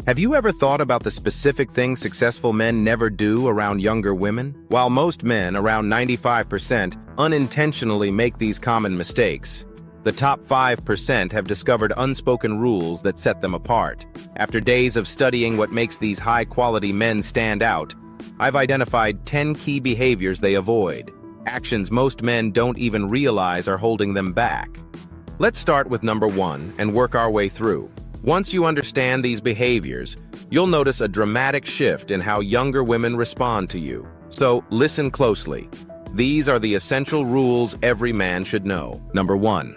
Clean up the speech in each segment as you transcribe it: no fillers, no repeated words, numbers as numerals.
Have you ever thought about the specific things successful men never do around younger women? While most men, around 95%, unintentionally make these common mistakes, the top 5% have discovered unspoken rules that set them apart. After days of studying what makes these high-quality men stand out, I've identified 10 key behaviors they avoid, actions most men don't even realize are holding them back. Let's start with number 1 and work our way through. Once you understand these behaviors, you'll notice a dramatic shift in how younger women respond to you. So listen closely. These are the essential rules every man should know. Number 1.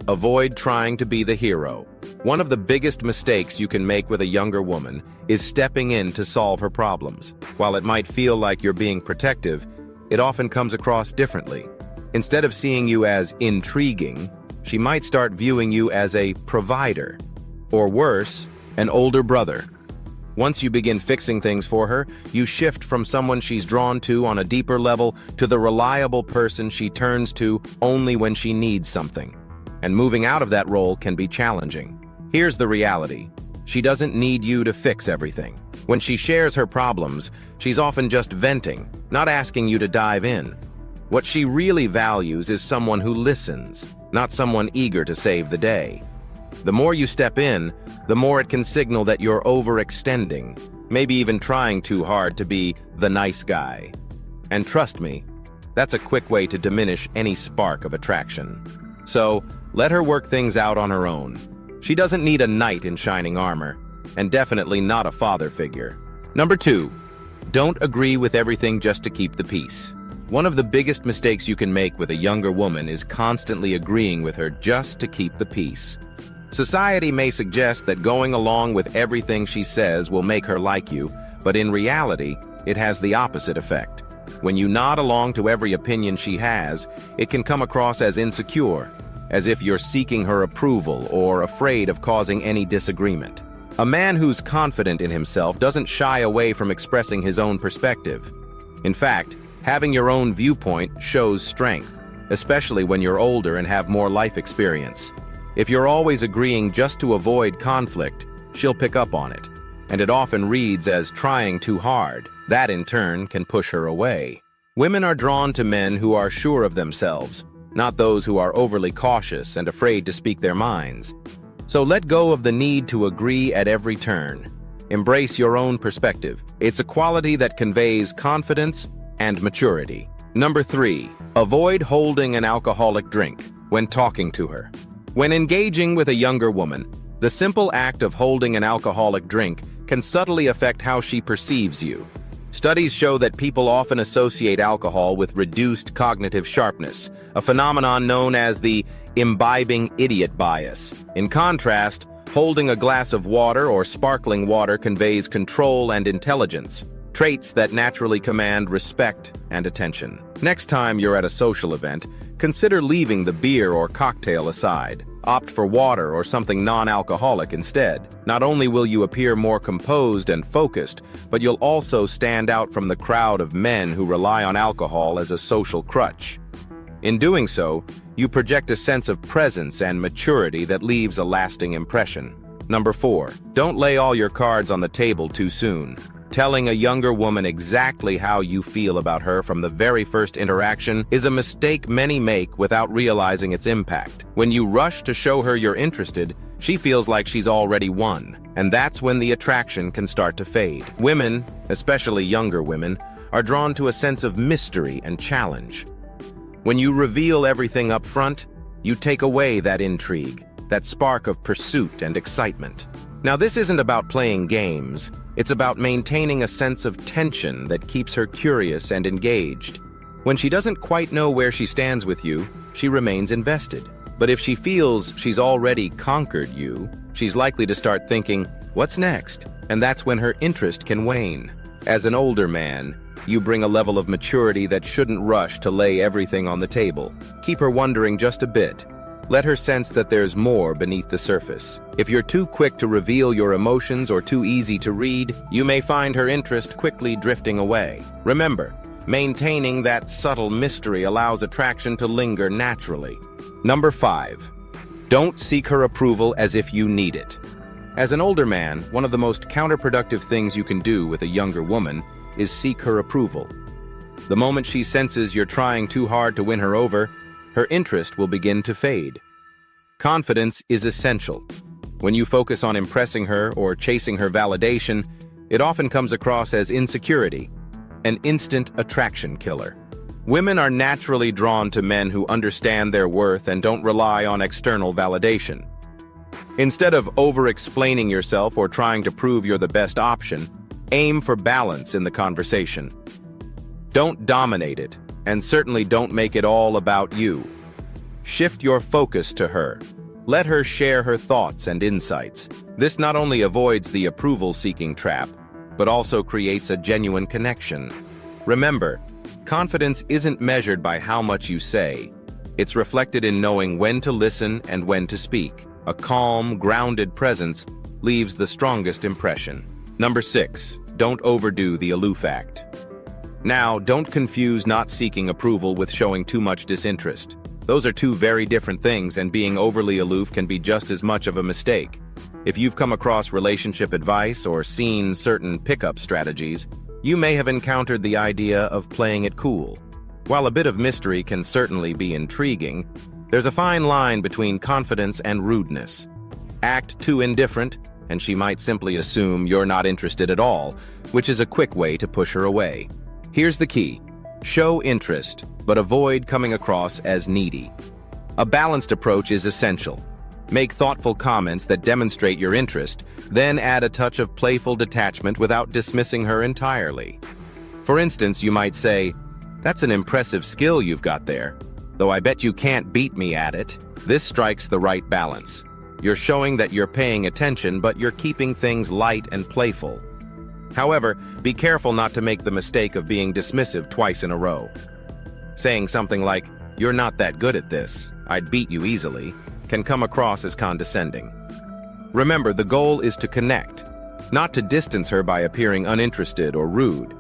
Avoid trying to be the hero. One of the biggest mistakes you can make with a younger woman is stepping in to solve her problems. While it might feel like you're being protective, it often comes across differently. Instead of seeing you as intriguing, she might start viewing you as a provider. Or worse, an older brother. Once you begin fixing things for her, you shift from someone she's drawn to on a deeper level to the reliable person she turns to only when she needs something. And moving out of that role can be challenging. Here's the reality. She doesn't need you to fix everything. When she shares her problems, she's often just venting, not asking you to dive in. What she really values is someone who listens, not someone eager to save the day. The more you step in, the more it can signal that you're overextending, maybe even trying too hard to be the nice guy. And trust me, that's a quick way to diminish any spark of attraction. So, let her work things out on her own. She doesn't need a knight in shining armor, and definitely not a father figure. Number 2, don't agree with everything just to keep the peace. One of the biggest mistakes you can make with a younger woman is constantly agreeing with her just to keep the peace. Society may suggest that going along with everything she says will make her like you, but in reality, it has the opposite effect. When you nod along to every opinion she has, it can come across as insecure, as if you're seeking her approval or afraid of causing any disagreement. A man who's confident in himself doesn't shy away from expressing his own perspective. In fact, having your own viewpoint shows strength, especially when you're older and have more life experience. If you're always agreeing just to avoid conflict, she'll pick up on it, and it often reads as trying too hard. That, in turn, can push her away. Women are drawn to men who are sure of themselves, not those who are overly cautious and afraid to speak their minds. So let go of the need to agree at every turn. Embrace your own perspective. It's a quality that conveys confidence and maturity. Number 3, avoid holding an alcoholic drink when talking to her. When engaging with a younger woman, the simple act of holding an alcoholic drink can subtly affect how she perceives you. Studies show that people often associate alcohol with reduced cognitive sharpness, a phenomenon known as the imbibing idiot bias. In contrast, holding a glass of water or sparkling water conveys control and intelligence, traits that naturally command respect and attention. Next time you're at a social event, consider leaving the beer or cocktail aside. Opt for water or something non-alcoholic instead. Not only will you appear more composed and focused, but you'll also stand out from the crowd of men who rely on alcohol as a social crutch. In doing so, you project a sense of presence and maturity that leaves a lasting impression. Number 4, don't lay all your cards on the table too soon. Telling a younger woman exactly how you feel about her from the very first interaction is a mistake many make without realizing its impact. When you rush to show her you're interested, she feels like she's already won, and that's when the attraction can start to fade. Women, especially younger women, are drawn to a sense of mystery and challenge. When you reveal everything up front, you take away that intrigue, that spark of pursuit and excitement. Now, this isn't about playing games. It's about maintaining a sense of tension that keeps her curious and engaged. When she doesn't quite know where she stands with you, she remains invested. But if she feels she's already conquered you, she's likely to start thinking, what's next? And that's when her interest can wane. As an older man, you bring a level of maturity that shouldn't rush to lay everything on the table. Keep her wondering just a bit. Let her sense that there's more beneath the surface. If you're too quick to reveal your emotions or too easy to read, you may find her interest quickly drifting away. Remember, maintaining that subtle mystery allows attraction to linger naturally. Number 5, don't seek her approval as if you need it. As an older man, one of the most counterproductive things you can do with a younger woman is seek her approval. The moment she senses you're trying too hard to win her over, her interest will begin to fade. Confidence is essential. When you focus on impressing her or chasing her validation, it often comes across as insecurity, an instant attraction killer. Women are naturally drawn to men who understand their worth and don't rely on external validation. Instead of over-explaining yourself or trying to prove you're the best option, aim for balance in the conversation. Don't dominate it, and certainly don't make it all about you. Shift your focus to her. Let her share her thoughts and insights. This not only avoids the approval-seeking trap, but also creates a genuine connection. Remember, confidence isn't measured by how much you say. It's reflected in knowing when to listen and when to speak. A calm, grounded presence leaves the strongest impression. Number 6, don't overdo the aloof act. Now, don't confuse not seeking approval with showing too much disinterest. Those are two very different things, and being overly aloof can be just as much of a mistake. If you've come across relationship advice or seen certain pickup strategies, you may have encountered the idea of playing it cool. While a bit of mystery can certainly be intriguing, there's a fine line between confidence and rudeness. Act too indifferent, and she might simply assume you're not interested at all, which is a quick way to push her away. Here's the key. Show interest, but avoid coming across as needy. A balanced approach is essential. Make thoughtful comments that demonstrate your interest, then add a touch of playful detachment without dismissing her entirely. For instance, you might say, "That's an impressive skill you've got there, though I bet you can't beat me at it." This strikes the right balance. You're showing that you're paying attention, but you're keeping things light and playful. However, be careful not to make the mistake of being dismissive twice in a row. Saying something like, "You're not that good at this, I'd beat you easily," can come across as condescending. Remember, the goal is to connect, not to distance her by appearing uninterested or rude.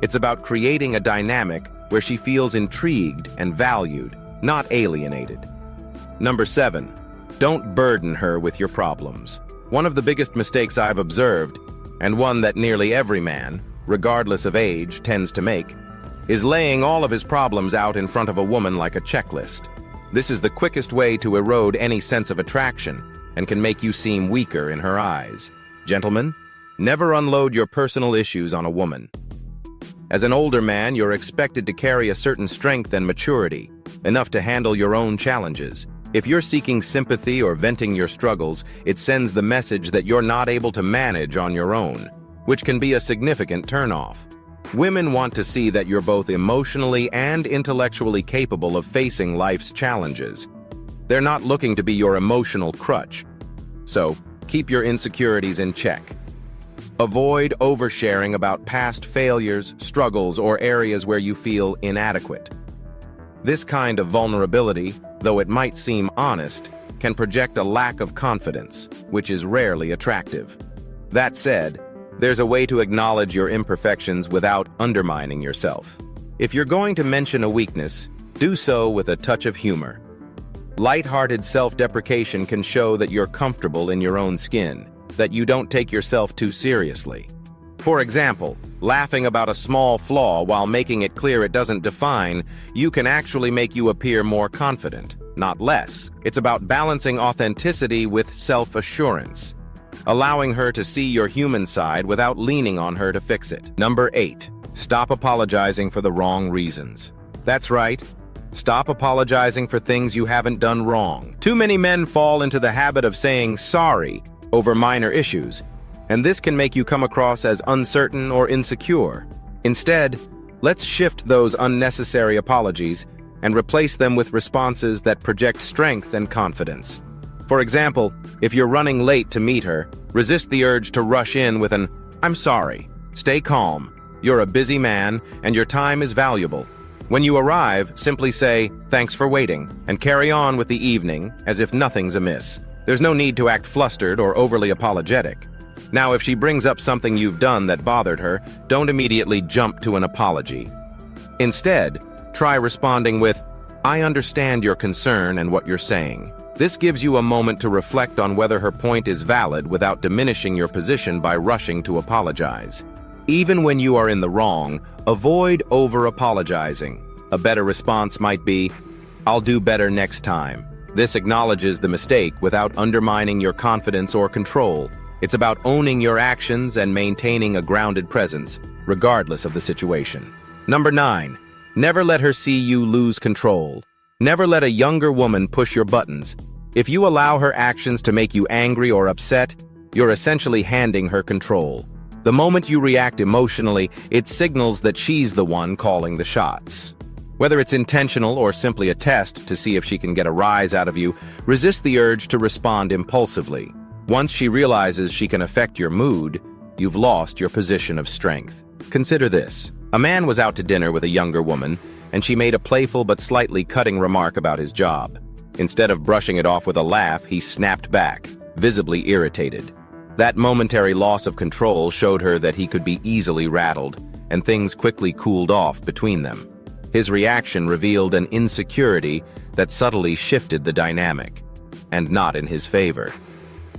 It's about creating a dynamic where she feels intrigued and valued, not alienated. Number 7, don't burden her with your problems. One of the biggest mistakes I've observed, and one that nearly every man, regardless of age, tends to make, is laying all of his problems out in front of a woman like a checklist. This is the quickest way to erode any sense of attraction and can make you seem weaker in her eyes. Gentlemen, never unload your personal issues on a woman. As an older man, you're expected to carry a certain strength and maturity, enough to handle your own challenges. If you're seeking sympathy or venting your struggles, it sends the message that you're not able to manage on your own, which can be a significant turnoff. Women want to see that you're both emotionally and intellectually capable of facing life's challenges. They're not looking to be your emotional crutch. So, keep your insecurities in check. Avoid oversharing about past failures, struggles, or areas where you feel inadequate. This kind of vulnerability, though it might seem honest, can project a lack of confidence, which is rarely attractive. That said, there's a way to acknowledge your imperfections without undermining yourself. If you're going to mention a weakness, do so with a touch of humor. Light-hearted self-deprecation can show that you're comfortable in your own skin, that you don't take yourself too seriously. For example, laughing about a small flaw while making it clear it doesn't define you can actually make you appear more confident, not less. It's about balancing authenticity with self-assurance, allowing her to see your human side without leaning on her to fix it. Number 8, stop apologizing for the wrong reasons. That's right. Stop apologizing for things you haven't done wrong. Too many men fall into the habit of saying sorry over minor issues, and this can make you come across as uncertain or insecure. Instead, let's shift those unnecessary apologies and replace them with responses that project strength and confidence. For example, if you're running late to meet her, resist the urge to rush in with an, "I'm sorry." Stay calm. You're a busy man, and your time is valuable. When you arrive, simply say, "Thanks for waiting," and carry on with the evening as if nothing's amiss. There's no need to act flustered or overly apologetic. Now, if she brings up something you've done that bothered her, don't immediately jump to an apology. Instead, try responding with, "I understand your concern and what you're saying. This gives you a moment to reflect on whether her point is valid without diminishing your position by rushing to apologize. Even when you are in the wrong, avoid over-apologizing. A better response might be, "I'll do better next time." This acknowledges the mistake without undermining your confidence or control. It's about owning your actions and maintaining a grounded presence, regardless of the situation. Number 9. Never let her see you lose control. Never let a younger woman push your buttons. If you allow her actions to make you angry or upset, you're essentially handing her control. The moment you react emotionally, it signals that she's the one calling the shots. Whether it's intentional or simply a test to see if she can get a rise out of you, resist the urge to respond impulsively. Once she realizes she can affect your mood, you've lost your position of strength. Consider this. A man was out to dinner with a younger woman, and she made a playful but slightly cutting remark about his job. Instead of brushing it off with a laugh, he snapped back, visibly irritated. That momentary loss of control showed her that he could be easily rattled, and things quickly cooled off between them. His reaction revealed an insecurity that subtly shifted the dynamic, and not in his favor.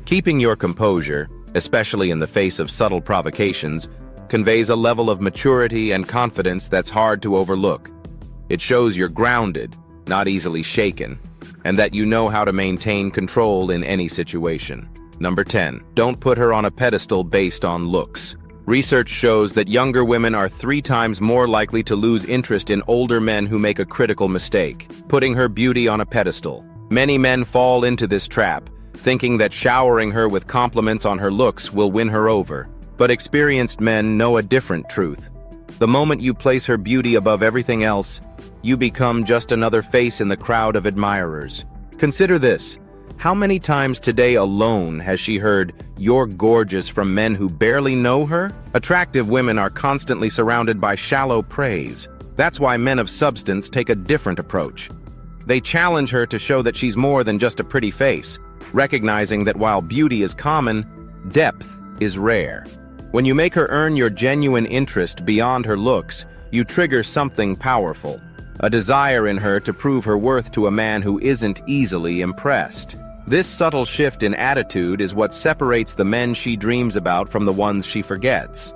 Keeping your composure, especially in the face of subtle provocations, conveys a level of maturity and confidence that's hard to overlook. It shows you're grounded, not easily shaken, and that you know how to maintain control in any situation. Number 10. Don't put her on a pedestal based on looks. Research shows that younger women are 3 times more likely to lose interest in older men who make a critical mistake, putting her beauty on a pedestal. Many men fall into this trap, thinking that showering her with compliments on her looks will win her over. But experienced men know a different truth. The moment you place her beauty above everything else, you become just another face in the crowd of admirers. Consider this. How many times today alone has she heard, "You're gorgeous," from men who barely know her? Attractive women are constantly surrounded by shallow praise. That's why men of substance take a different approach. They challenge her to show that she's more than just a pretty face, recognizing that while beauty is common, depth is rare. When you make her earn your genuine interest beyond her looks, you trigger something powerful, a desire in her to prove her worth to a man who isn't easily impressed. This subtle shift in attitude is what separates the men she dreams about from the ones she forgets.